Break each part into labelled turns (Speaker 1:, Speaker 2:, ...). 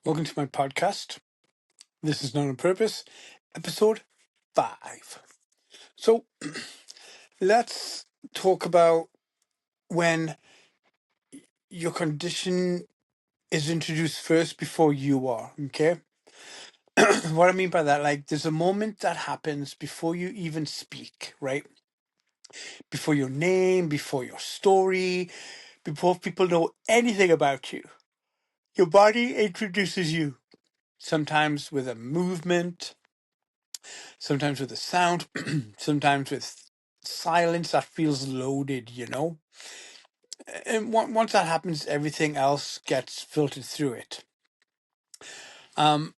Speaker 1: Welcome to my podcast. This is Not on Purpose, episode 5. So, let's talk about when your condition is introduced first before you are, okay? What I mean by that, like, there's a moment that happens before you even speak, right? Before your name, before your story, before people know anything about you. Your body introduces you, sometimes with a movement, sometimes with a sound, sometimes with silence that feels loaded. And once that happens, everything else gets filtered through it. Um,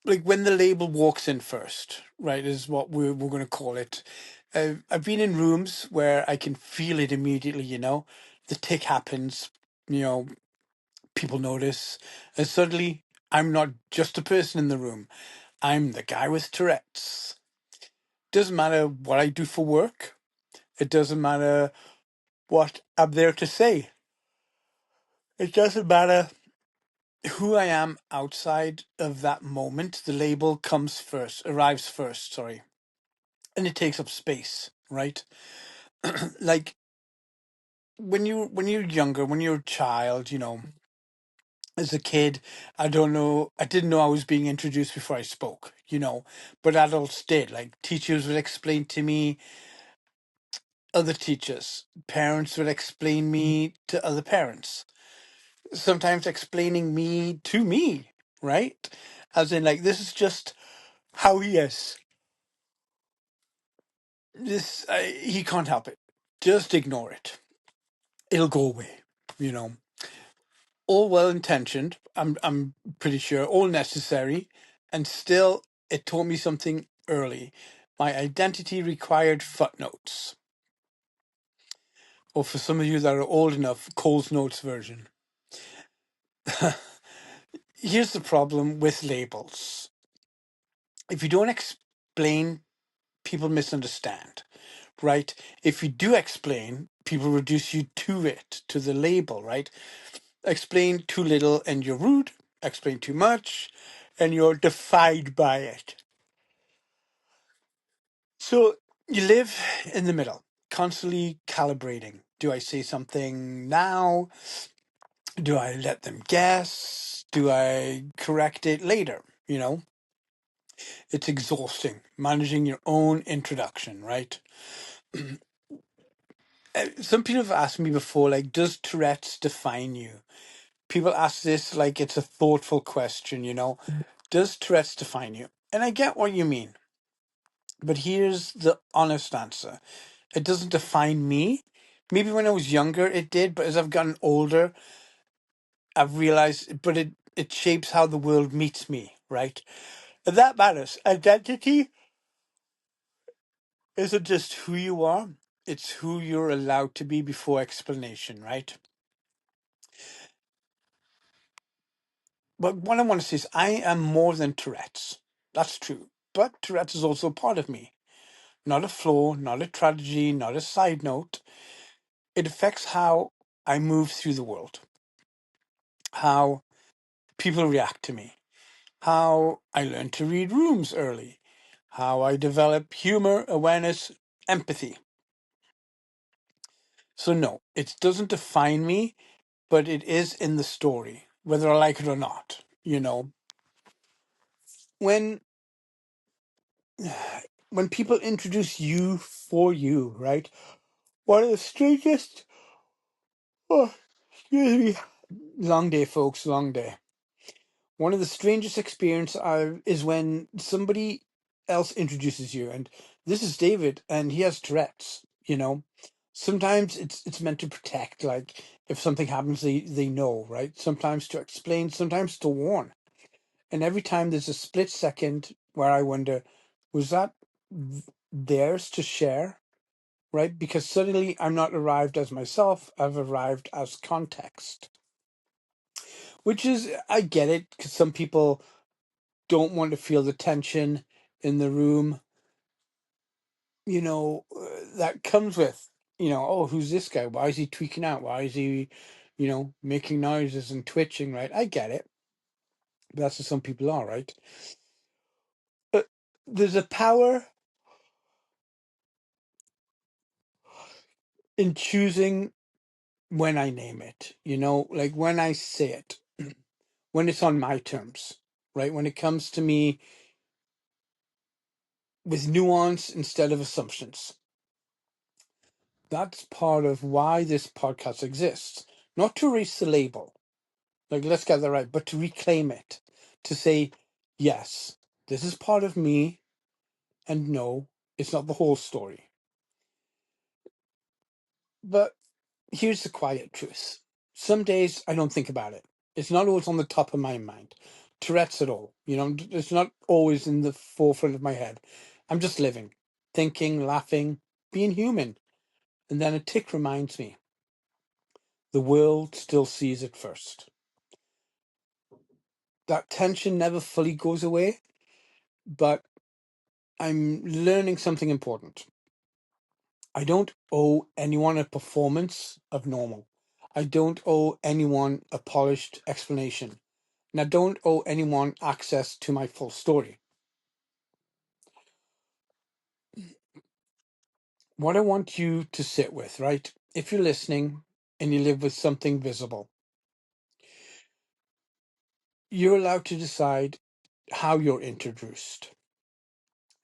Speaker 1: like when the label walks in first, right, is what we're going to call it. I've been in rooms where I can feel it immediately. The tick happens, you know, people notice, and suddenly I'm not just a person in the room. I'm the guy with Tourette's. Doesn't matter what I do for work. It doesn't matter what I'm there to say. It doesn't matter who I am outside of that moment. The label arrives first, sorry. And it takes up space, right? Like when you're younger, when you're a child, as a kid, I didn't know I was being introduced before I spoke. But adults did. Like teachers would explain to me other teachers, parents would explain me to other parents, sometimes explaining me to me, right? As in, like, this is just how he is. He can't help it. Just ignore it. It'll go away. You know, all well intentioned. I'm pretty sure all necessary, and still, it taught me something early. My identity required footnotes, or for some of you that are old enough, Cole's Notes version. Here's the problem with labels. If you don't explain, people misunderstand, right? If you do explain, people reduce you to it, to the label, right? Explain too little and you're rude. Explain too much and you're defied by it. So you live in the middle, constantly calibrating. Do I say something now? Do I let them guess? Do I correct it later? It's exhausting managing your own introduction, right? Some people have asked me before, like, does Tourette's define you? People ask this like it's a thoughtful question. Does Tourette's define you? And I get what you mean. But here's the honest answer. It doesn't define me. Maybe when I was younger it did, but as I've gotten older, I've realized, but it shapes how the world meets me, right? And that matters. Identity isn't just who you are, it's who you're allowed to be before explanation, right? But what I want to say is I am more than Tourette's. That's true. But Tourette's is also a part of me. Not a flaw, not a tragedy, not a side note. It affects how I move through the world, how people react to me, how I learn to read rooms early, how I develop humor, awareness, empathy. So, no, it doesn't define me, but it is in the story, whether I like it or not. When when people introduce you for you, right? One of the strangest, oh, excuse me, long day, folks, long day. One of the strangest experience is when somebody else introduces you, and this is David, and he has Tourette's. Sometimes it's meant to protect, like if something happens, they know, right? Sometimes to explain, sometimes to warn. And every time there's a split second where I wonder, was that theirs to share? Right? Because suddenly I'm not arrived as myself, I've arrived as context. Which is, I get it, because some people don't want to feel the tension in the room, that comes with, oh, who's this guy? Why is he tweaking out? Why is he, making noises and twitching, right? I get it. That's what some people are, right? But there's a power in choosing when I name it, like when I say it, when it's on my terms, right? When it comes to me with nuance instead of assumptions. That's part of why this podcast exists. Not to erase the label, like let's get that right, but to reclaim it, to say, yes, this is part of me, and no, it's not the whole story. But here's the quiet truth. Some days I don't think about it. It's not always on the top of my mind. Tourette's at all. It's not always in the forefront of my head. I'm just living, thinking, laughing, being human. And then a tick reminds me the world still sees it first. That tension never fully goes away, but I'm learning something important. I don't owe anyone a performance of normal. I don't owe anyone a polished explanation. And I don't owe anyone access to my full story. What I want you to sit with, right? If you're listening and you live with something visible, you're allowed to decide how you're introduced.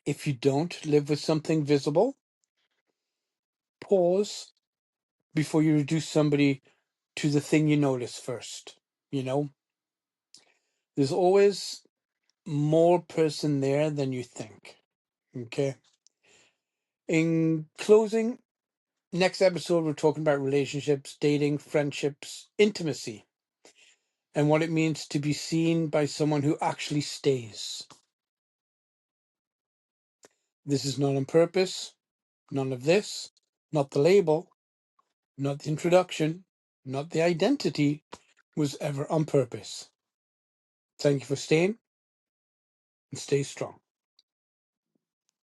Speaker 1: If you don't live with something visible, pause before you reduce somebody to the thing you notice first. There's always more person there than you think. Okay. In closing, next episode, we're talking about relationships, dating, friendships, intimacy, and what it means to be seen by someone who actually stays. This is not on purpose. None of this. Not the label. Not the introduction. Not the identity was ever on purpose. Thank you for staying and stay strong.